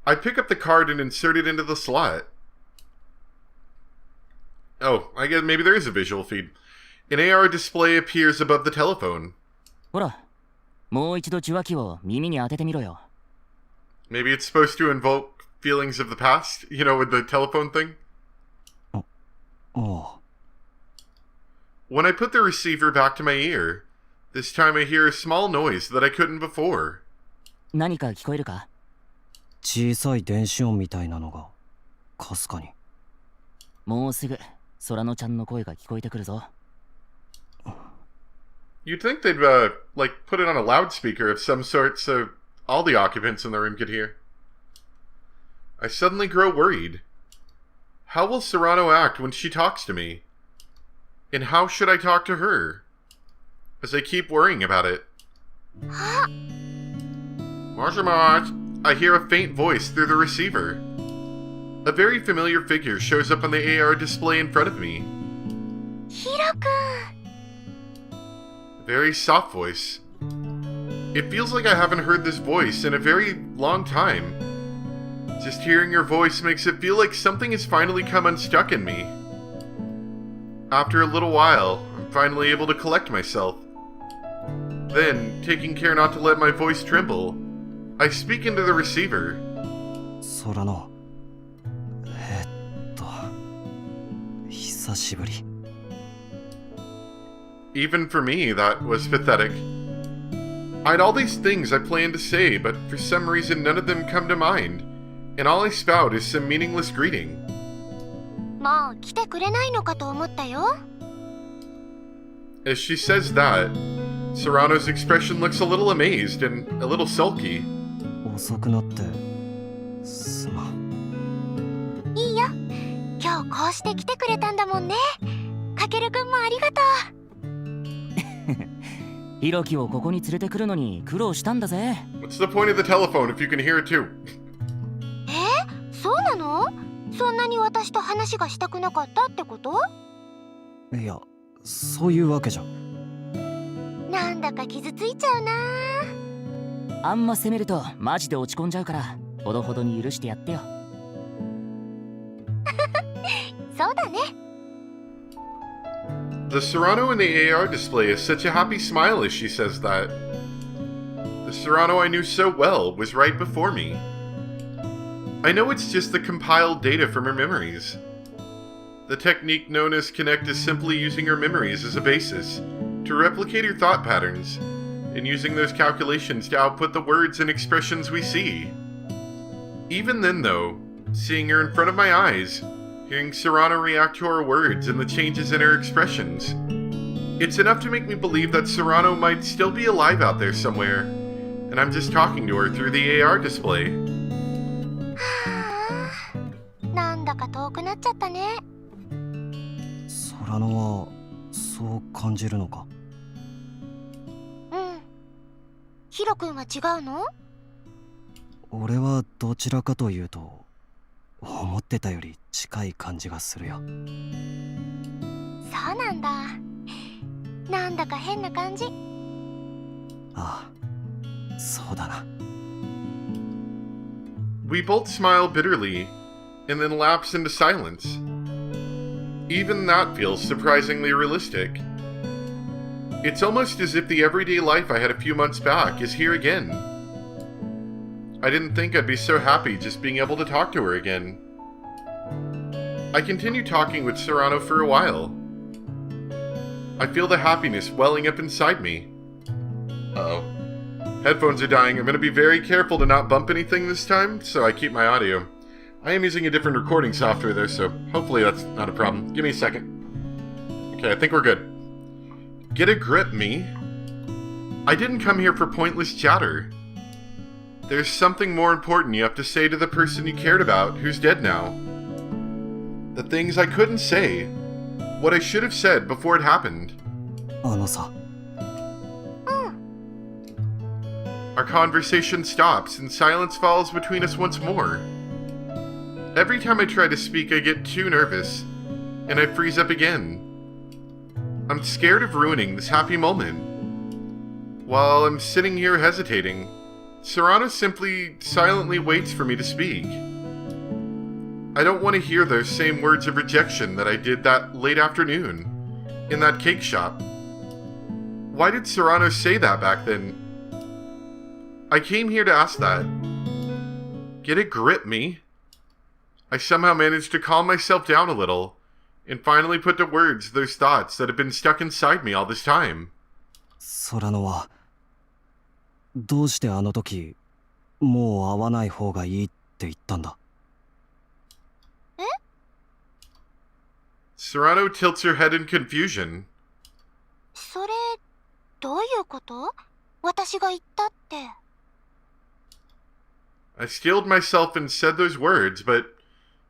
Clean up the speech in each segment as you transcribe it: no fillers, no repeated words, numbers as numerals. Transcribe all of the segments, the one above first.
I pick up the card and insert it into the slot. Oh, I guess maybe there is a visual feed. An AR display appears above the telephone. ほら、もう一度受話器を耳に当ててみろよ。Maybe it's supposed to invoke feelings of the past, you know, with the telephone thing? Oh. When I put the receiver back to my ear, this time I hear a small noise that I couldn't before. 何か聞こえるか？小さい電子音みたいなのがかすかに。もうすぐ空野ちゃんの声が聞こえてくるぞ。You'd think they'd, like, put it on a loudspeaker of some sort so all the occupants in the room could hear. I suddenly grow worried. How will Serrano act when she talks to me? And how should I talk to her? As I keep worrying about it. Mosh, I hear a faint voice through the receiver. A very familiar figure shows up on the AR display in front of me. Hiro-kun! A very soft voice. It feels like I haven't heard this voice in a very long time. Just hearing your voice makes it feel like something has finally come unstuck in me. After a little while, I'm finally able to collect myself. Then, taking care not to let my voice tremble, I speak into the receiver. 空の久しぶり。 Even for me, that was pathetic. I had all these things I planned to say, but for some reason none of them come to mind, and all I spout is some meaningless greeting. もう来てくれないのかと思ったよ。 As she says that, Serrano's expression looks a little amazed and a little sulky. 遅くなってすまん。いいよ。今日こうして来てくれたんだもんね。かけるくんもありがとう。ヒロキをここに連れてくるのに苦労したんだぜ。What's the point of the telephone if you can hear it too? そうなの？そんなに私と話がしたくなかったってこと？いや、そういうわけじゃ。なんだか傷ついちゃうな。あんま責めるとマジで落ち込んじゃうから、ほどほどに許してやってよ。そうだね。The Serrano in the AR display is such a happy smile as she says that. The Serrano I knew so well was right before me. I know it's just the compiled data from her memories. The technique known as Connect is simply using her memories as a basis to replicate her thought patterns, and using those calculations to output the words and expressions we see. Even then though, seeing her in front of my eyes, hearing Serrano react to her words and the changes in her expressions, it's enough to make me believe that Serrano might still be alive out there somewhere, and I'm just talking to her through the AR display. はあ、なんだか遠くなっちゃったね。空野はそう感じるのか。うん。ヒロくんは違うの？俺はどちらかというと思ってたより近い感じがするよ。そうなんだ。なんだか変な感じ。ああ、そうだな。We both smile bitterly, and then lapse into silence. Even that feels surprisingly realistic. It's almost as if the everyday life I had a few months back is here again. I didn't think I'd be so happy just being able to talk to her again. I continue talking with Serrano for a while. I feel the happiness welling up inside me. Uh-oh. Headphones are dying. I'm going to be very careful to not bump anything this time, so I keep my audio. I am using a different recording software though, so hopefully that's not a problem. Give me a second. Okay, I think we're good. Get a grip, me. I didn't come here for pointless chatter. There's something more important you have to say to the person you cared about, who's dead now. The things I couldn't say. What I should have said before it happened. あのさ。Our conversation stops and silence falls between us once more. Every time I try to speak, I get too nervous, and I freeze up again. I'm scared of ruining this happy moment. While I'm sitting here hesitating, Serrano simply silently waits for me to speak. I don't want to hear those same words of rejection that I did that late afternoon in that cake shop. Why did Serrano say that back then? I came here to ask that. Get a grip, me. I somehow managed to calm myself down a little and finally put to words those thoughts that had been stuck inside me all this time. 空野はどうしてあの時もう会わない方がいいって言ったんだ。Serrano tilts her head in confusion. それどういうこと？私が言ったって。I steeled myself and said those words, but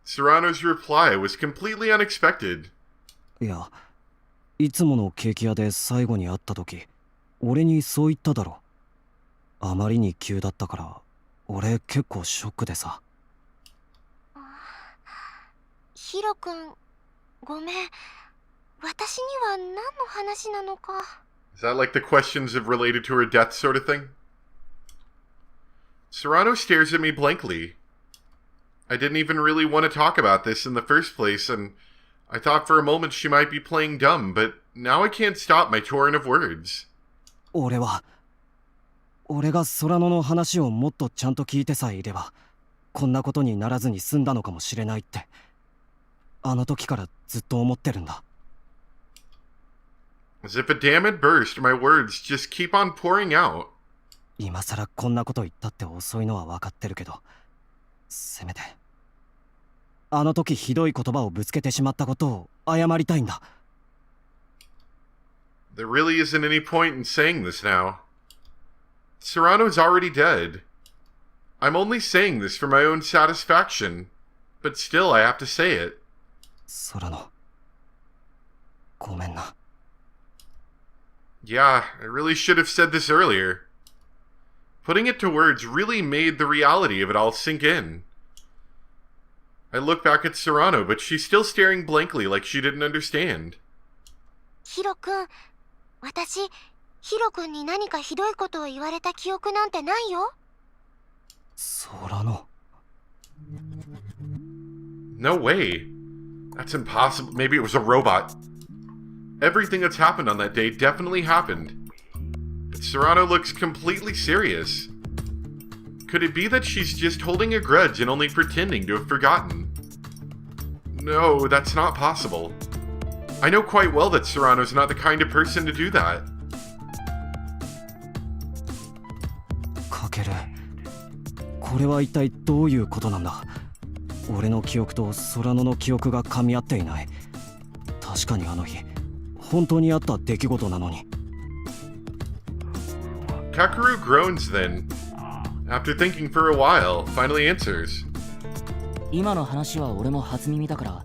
Serrano's reply was completely unexpected. いや、いつものケーキ屋で最後に会った時、俺にそう言っただろ。あまりに急だったから、俺結構ショックでさ。ヒロ君、ごめん。私には何の話なのか。Is that like the questions of related to her death sort of thing? Serrano stares at me blankly. I didn't even really want to talk about this in the first place, and I thought for a moment she might be playing dumb, but now I can't stop my torrent of words. 俺が空野の話をもっとちゃんと聞いてさえいれば、こんなことにならずに済んだのかもしれないって、あの時からずっと思ってるんだ。As if a dam had burst, my words just keep on pouring out. 今さらこんなこと言ったって遅いのは分かってるけど、せめてあの時ひどい言葉をぶつけてしまったことを謝りたいんだ。There really isn't any point in saying this now. Serrano's already dead. I'm only saying this for my own satisfaction, but still I have to say it. 空野、ごめんな。Yeah, I really should have said this earlier. Putting it to words really made the reality of it all sink in. I look back at Serrano, but she's still staring blankly like she didn't understand. ヒロ君、私、ヒロ君に何かひどいことを言われた記憶なんてないよ。空野。No way. That's impossible. Maybe it was a robot. Everything that's happened on that day definitely happened. But Serrano looks completely serious. Could it be that she's just holding a grudge and only pretending to have forgotten? No, that's not possible. I know quite well that Serrano's not the kind of person to do that. カケル、これは一体どういうことなんだ。俺の記憶と空野の記憶が噛み合っていない。確かにあの日、本当にあった出来事なのに。Kakeru groans then. After thinking for a while, finally answers. 今の話は俺も初耳だから、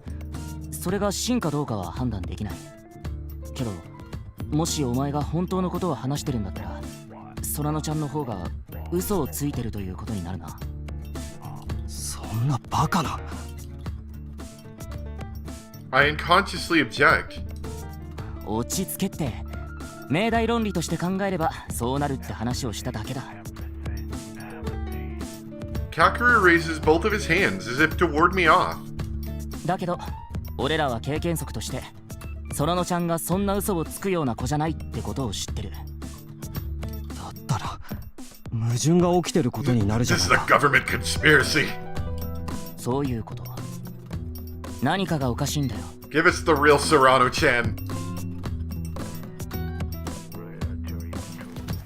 それが真かどうかは判断できない。けど、もしお前が本当のことを話してるんだったら、空野ちゃんの方が嘘をついてるということになるな。そんなバカな。I unconsciously object. 落ち着けって。命題論理として考えればそうなるって話をしただけだ。Kakeru raises both of his hands as if to ward me off. だけど俺らは経験則として空野ちゃんがそんな嘘をつくような子じゃないってことを知ってる。だったら矛盾が起きてることになるじゃないか。 This is a government conspiracy. そういうこと。何かがおかしいんだよ。 Give us the real Serrano-chan.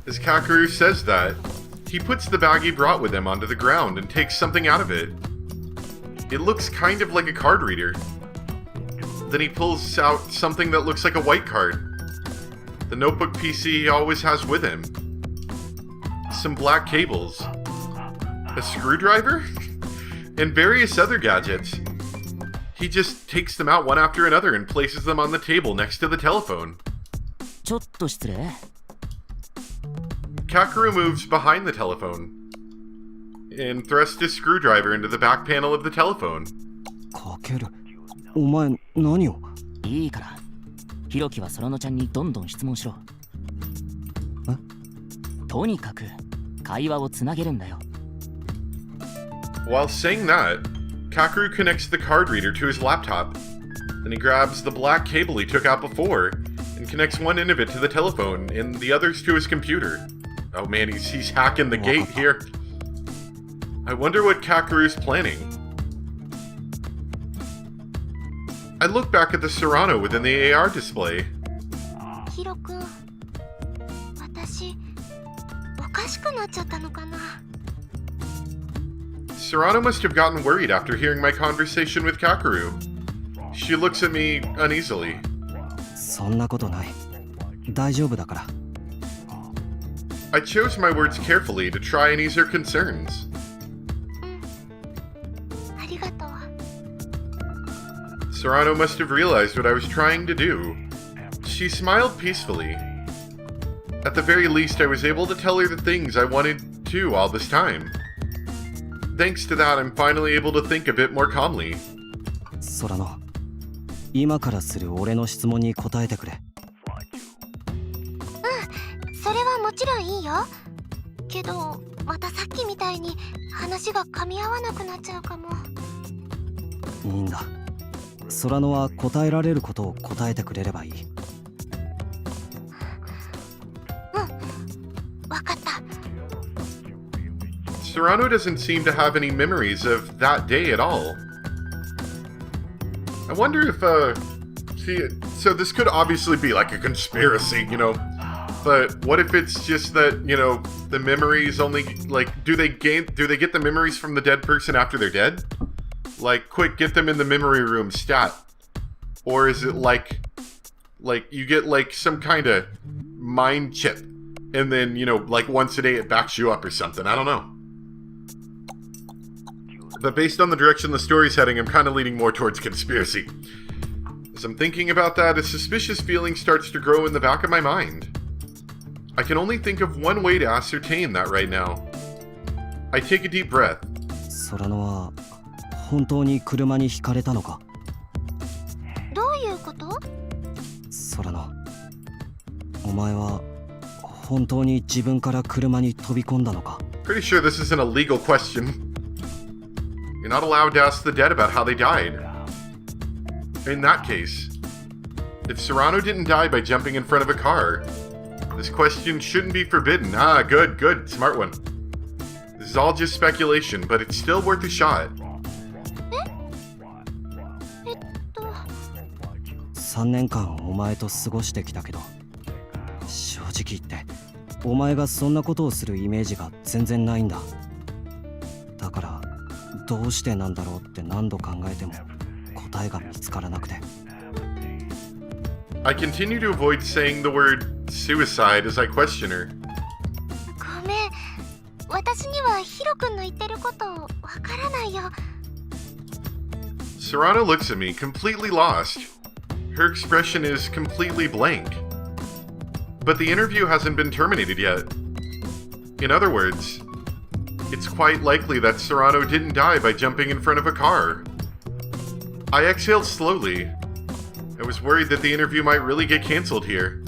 As Kakeru says that, he puts the bag he brought with him onto the ground and takes something out of it. It looks kind of like a card reader. Then he pulls out something that looks like a white card. The notebook PC he always has with him. Some black cables. A screwdriver? And various other gadgets. He just takes them out one after another and places them on the table next to the telephone. ちょっと失礼。Kakeru moves behind the telephone and thrusts his screwdriver into the back panel of the telephone. かける、お前何を？いいから。ひろきは空野ちゃんにどんどん質問しろ。とにかく会話をつなげるんだよ。 While saying that, Kakeru connects the card reader to his laptop. Then he grabs the black cable he took out before and connects one end of it to the telephone and the others to his computer. Oh man, he's hacking the gate here. I wonder what Kakeru's planning. I look back at the Serrano within the AR display. ヒロ君、私おかしくなっちゃったのかな。 Serrano must have gotten worried after hearing my conversation with Kakeru. She looks at me uneasily. そんなことない。大丈夫だから。 I chose my words carefully to try and ease her concerns. ありがとう。 Serrano must have realized what I was trying to do. She smiled peacefully. At the very least, I was able to tell her the things I wanted to all this time. Thanks to that, I'm finally able to think a bit more calmly. 空野、今からする俺の質問に答えてくれ。それはもちろんいいよ。けどまたさっきみたいに話が噛み合わなくなっちゃうかも。いいんだ。空野は答えられることを答えてくれればいい。わかった。 Serrano doesn't seem to have any memories of that day at all. I wonder if, so this could obviously be like a conspiracy, you know, but what if it's just that, you know, the memories only, like, do they get the memories from the dead person after they're dead? Like, quick, get them in the memory room, stat. Or is it like you get like some kind of mind chip, and then, you know, like once a day it backs you up or something, I don't know. But based on the direction the story's heading, I'm kind of leaning more towards conspiracy. As I'm thinking about that, a suspicious feeling starts to grow in the back of my mind. I can only think of one way to ascertain that right now. I take a deep breath. 空野は本当に車にひかれたのか。どういうこと？空野、お前は本当に自分から車に飛び込んだのか。 Pretty sure this isn't a legal question. You're not allowed to ask the dead about how they died. In that case, if Serrano didn't die by jumping in front of a car, this question shouldn't be forbidden. Ah, good, smart one. This is all just speculation, but it's still worth a shot. 3年間お前と過ごしてきたけど、正直言ってお前がそんなことをするイメージが全然ないんだ。だからどうしてなんだろうって何度考えても答えが見つからなくて。 I continue to avoid saying the word suicide as I question her. ごめん、私にはヒロ君の言ってることわからないよ。 Serrano looks at me, completely lost. Her expression is completely blank. But the interview hasn't been terminated yet. In other words, it's quite likely that Serrano didn't die by jumping in front of a car. I exhaled slowly. I was worried that the interview might really get cancelled here.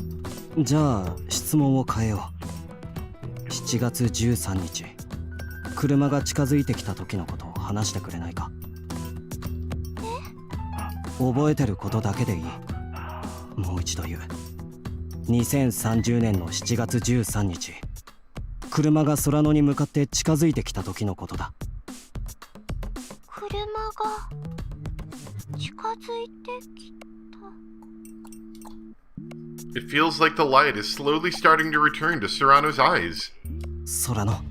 じゃあ質問を変えよう。7月13日、車が近づいてきた時のことを話してくれないか。覚えてることだけでいい。もう一度言う。2030年の7月13日、車が空野に向かって近づいてきた時のことだ。車が近づいてきた。 It feels like the light is slowly starting to return to Serrano's eyes. 空野。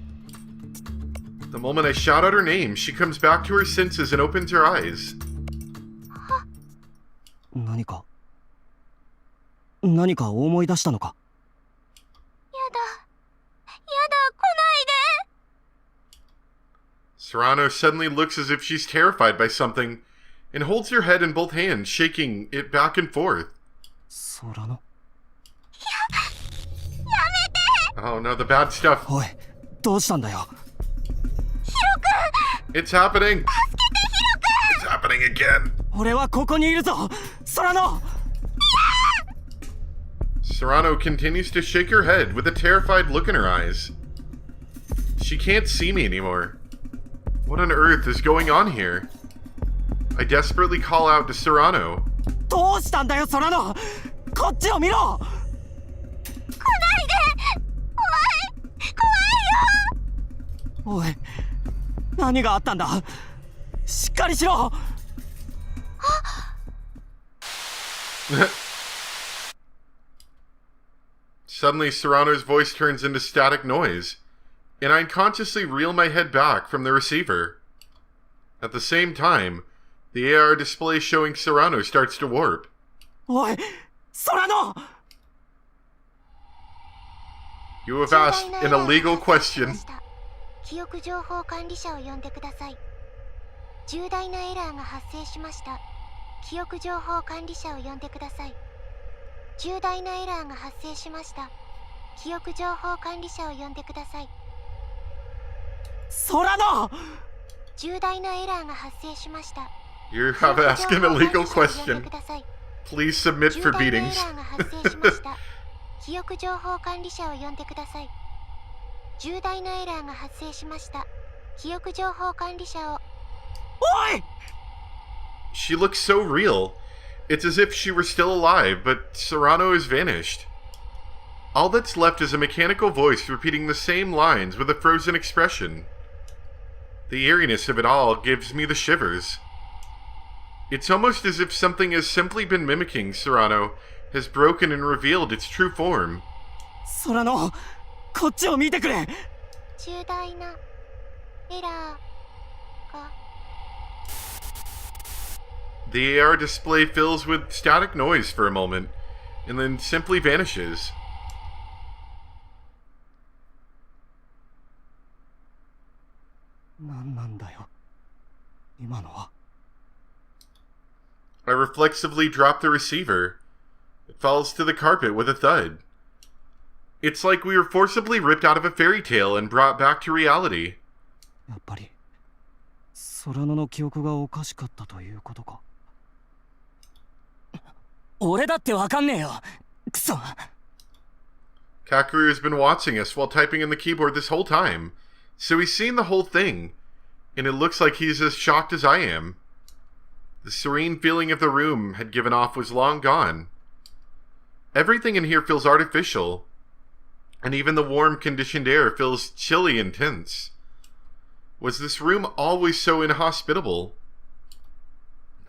The moment I shout out her name, she comes back to her senses and opens her eyes. 何か思い出したのか。やだ、来ないで。 Serrano suddenly looks as if she's terrified by something and holds her head in both hands, shaking it back and forth. 空野。Oh no, the bad stuff. おい、どうしたんだよ。It's happening. It's happening again. 俺はここにいるぞ、空野。 Serrano continues to shake her head with a terrified look in her eyes. She can't see me anymore. What on earth is going on here? I desperately call out to Serrano. どうしたんだよ、空野。こっちを見ろ。来ないで。怖い。怖いよ。おい、何があったんだ。しっかりしろ。Suddenly, Serrano's voice turns into static noise, and I unconsciously reel my head back from the receiver. At the same time, the AR display showing Serrano starts to warp. おい、空野。You have asked an illegal question. 記憶情報管理者を呼んでください。重大なエラーが発生しました。記憶情報管理者を呼んでください。重大なエラーが発生しました。記憶情報管理者を呼んでください。空野。重大なエラーが発生しました。 You have asked an illegal question. Please submit for 重大なエ beatings. ラーが発生しました。記憶情報管理者を呼んでください。重大なエラーが発生しました。記憶情報管理者を。おい。 She looks so real. It's as if she were still alive, but Serrano has vanished. All that's left is a mechanical voice repeating the same lines with a frozen expression. The eeriness of it all gives me the shivers. It's almost as if something has simply been mimicking Serrano has broken and revealed its true form. 空野、こっちを見てくれ。重大なエラーが。 The AR display fills with static noise for a moment, and then simply vanishes. 何なんだよ、今のは。I reflexively drop the receiver. It falls to the carpet with a thud. It's like we were forcibly ripped out of a fairy tale and brought back to reality. やっぱり空野の記憶がおかしかったということか。俺だってわかんねえよ。くそ。Kakeru has been watching us while typing in the keyboard this whole time, so he's seen the whole thing, and it looks like he's as shocked as I am. The serene feeling of the room had given off was long gone. Everything in here feels artificial, and even the warm, conditioned air feels chilly and tense. Was this room always so inhospitable?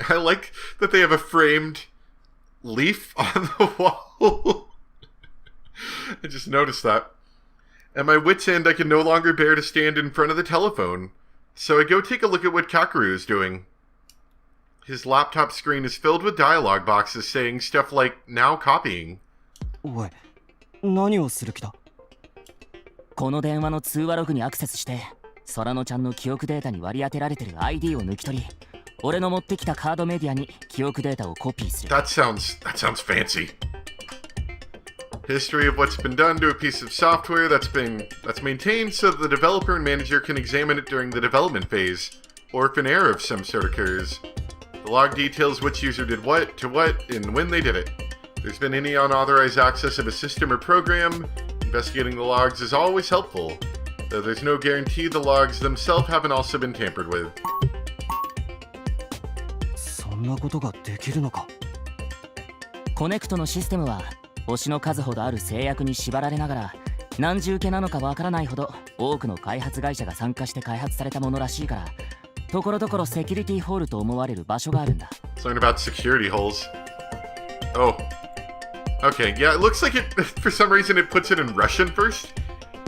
I like that they have a framed leaf on the wall. I just noticed that. At my wit's end, I can no longer bear to stand in front of the telephone, so I go take a look at what Kakeru is doing. His laptop screen is filled with dialogue boxes saying stuff like, now copying. おい、何をする気だ。この電話の通話ログにアクセスして、空野ちゃんの記憶データに割り当てられてる ID を抜き取り、俺の持ってきたカードメディアに記憶データをコピーする。That sounds fancy. History of what's been done to a piece of software that's maintained so that the developer and manager can examine it during the development phase, or if an error of some sort occurs. The log details which user did what, to what, and when they did it. If there's been any unauthorized access of a system or program, investigating the logs is always helpful, though there's no guarantee the logs themselves haven't also been tampered with. そんなことができるのか。コネクトのシステムは星の数ほどある制約に縛られながら何重家なのかわからないほど多くの開発会社が参加して開発されたものらしいから、ところどころセキュリティホールと思われる場所があるんだ。Let's learn about security holes. Oh. Okay, yeah, it looks like it, for some reason it puts it in Russian first,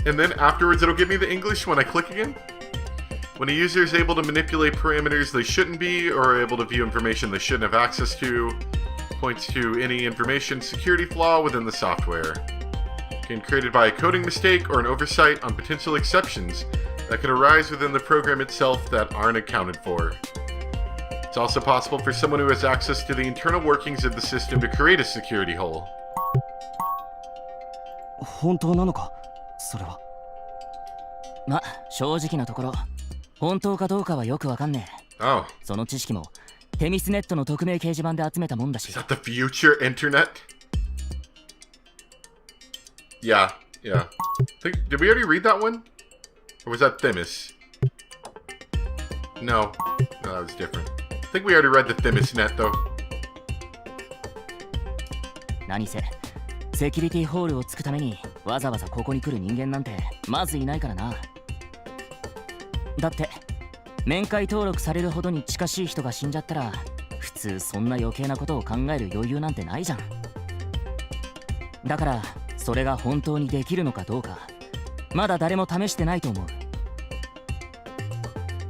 and then afterwards it'll give me the English when I click again. When a user is able to manipulate parameters they shouldn't be, or are able to view information they shouldn't have access to, points to any information security flaw within the software. Can created by a coding mistake or an oversight on potential exceptions that could arise within the program itself that aren't accounted for. It's also possible for someone who has access to the internal workings of the system to create a security hole. 本当なのか、それは。ま、正直なところ本当かどうかはよくわかんねえ。 Oh. その知識もテミスネットの匿名掲示板で集めたもんだし。 Is that the future internet? Yeah. Did we already read that one? Or was that Themis? No. No, that was different. I think we already read the Themis net, though. 何せセキュリティホールを作るためにわざわざここに来る人間なんてまずいないからな。だって面会登録されるほどに近しい人が死んじゃったら普通そんな余計なことを考える余裕なんてないじゃん。だからそれが本当にできるのかどうかまだ誰も試してないと思う。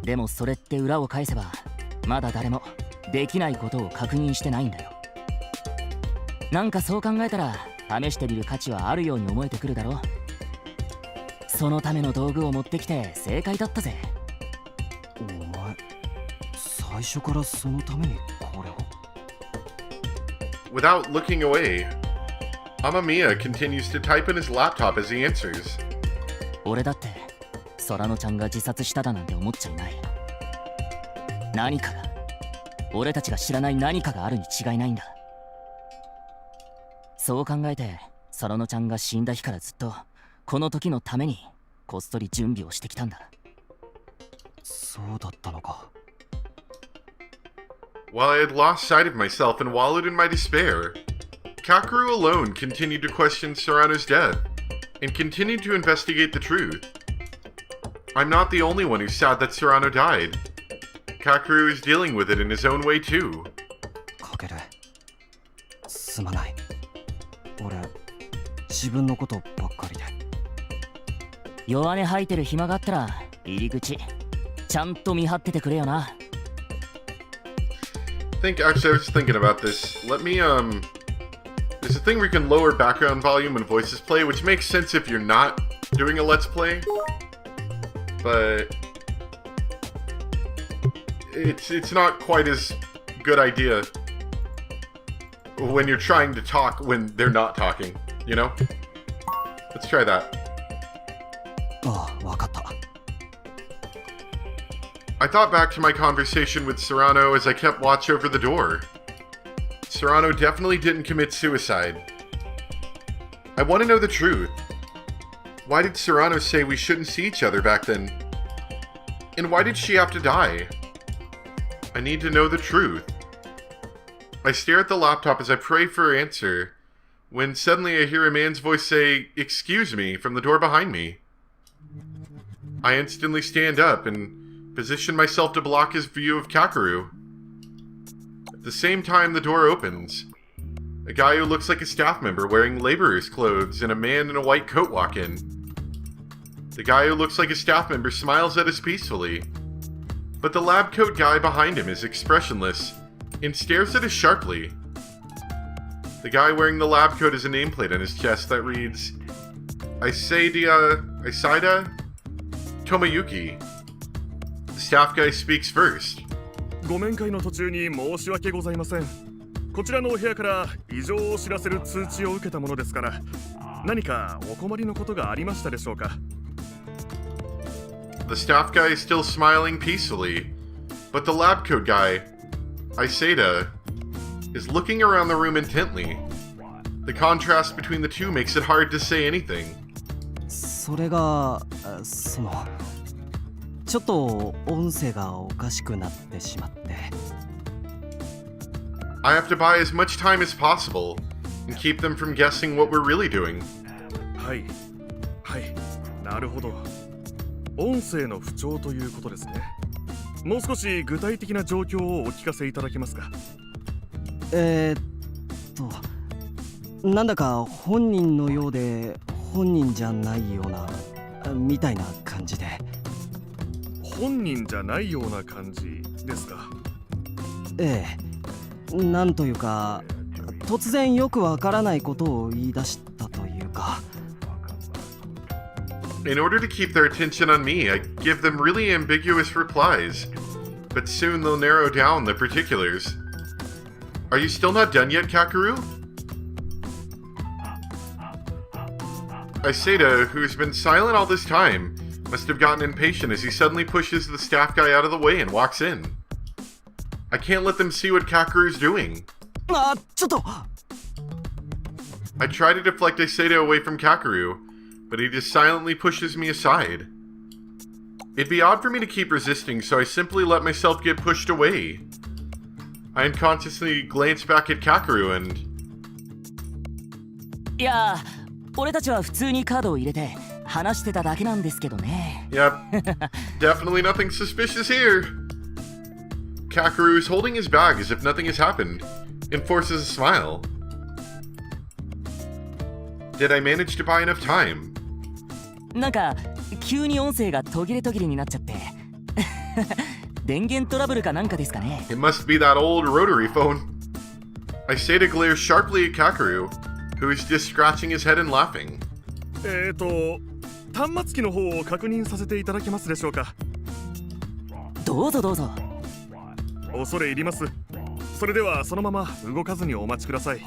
でもそれって裏を返せばまだ誰もできないことを確認してないんだよ。なんかそう考えたら試してみる価値はあるように思えてくるだろ。そのための道具を持ってきて正解だったぜ。お前最初からそのためにこれを。 Without looking away, Amamiya continues to type in his laptop as he answers. 俺だって空野ちゃんが自殺しただなんて思っちゃいない。何かが俺たちが知らない何かがあるに違いないんだ。そう考えて空野ちゃんが死んだ日からずっとこの時のためにこっそり準備をしてきたんだ。そうだったのか。 While I had lost sight of myself and wallowed in my despair, Kakeru alone continued to question Serrano's death and continued to investigate the truth. I'm not the only one who's sad that Serrano died. Kakeru is dealing with it in his own way too. かけるすまない。俺自分のことばっかりで。弱音吐いてる暇があったら入り口ちゃんと見張っててくれよな。Actually, I was thinking about this. Let me, there's a thing where you can lower background volume when voices play, which makes sense if you're not doing a Let's Play. But it's not quite as good idea when you're trying to talk when they're not talking, you know? Let's try that. ああ、わかった。I thought back to my conversation with Serrano as I kept watch over the door. Serrano definitely didn't commit suicide. I want to know the truth. Why did Serrano say we shouldn't see each other back then? And why did she have to die? I need to know the truth. I stare at the laptop as I pray for an answer, when suddenly I hear a man's voice say, "Excuse me," from the door behind me. I instantly stand up and position myself to block his view of Kakeru. At the same time, the door opens. A guy who looks like a staff member wearing laborer's clothes and a man in a white coat walk in. The guy who looks like a staff member smiles at us peacefully, but the lab coat guy behind him is expressionless and stares at us sharply. The guy wearing the lab coat has a nameplate on his chest that reads, Isaida Tomoyuki. The staff guy speaks first. ご面会の途中に申し訳ございません。こちらのお部屋から異常を知らせる通知を受けたものですから、何かお困りのことがありましたでしょうか。 The staff guy is still smiling peacefully, but the lab coat guy, Isaida, is looking around the room intently. The contrast between the two makes it hard to say anything. それがちょっと音声がおかしくなってしまって。 I have to buy as much time as possible and keep them from guessing what we're really doing. はい、はい、なるほど。音声の不調ということですね。もう少し具体的な状況をお聞かせいただけますか。なんだか本人のようで本人じゃないようなみたいな感じで。本人じゃないような感じですか。ええ、なんというか突然よくわからないことを言い出したというか。 In order to keep their attention on me, I give them really ambiguous replies, but soon they'll narrow down the particulars. Are you still not done yet, Kakeru? Isaida, who's been silent all this time, must have gotten impatient as he suddenly pushes the staff guy out of the way and walks in. I can't let them see what Kakeru's doing. あ、ちょっと。 I try to deflect Isaida away from Kakeru, but he just silently pushes me aside. It'd be odd for me to keep resisting, so I simply let myself get pushed away. I unconsciously glanced back at Kakeru and... いや俺たちは普通にカードを入れて話してただけなんですけどね。 Yep, definitely nothing suspicious here. Kakeru is holding his bag as if nothing has happened and forces a smile. Did I manage to buy enough time? なんか急に音声が途切れ途切れになっちゃって電源トラブルかなんかですかね。 It must be that old rotary phone. I say to glare sharply at Kakeru, who is just scratching his head and laughing. 端末機の方を確認させていただけますでしょうか。どうぞどうぞ。恐れ入ります。それではそのまま動かずにお待ちください。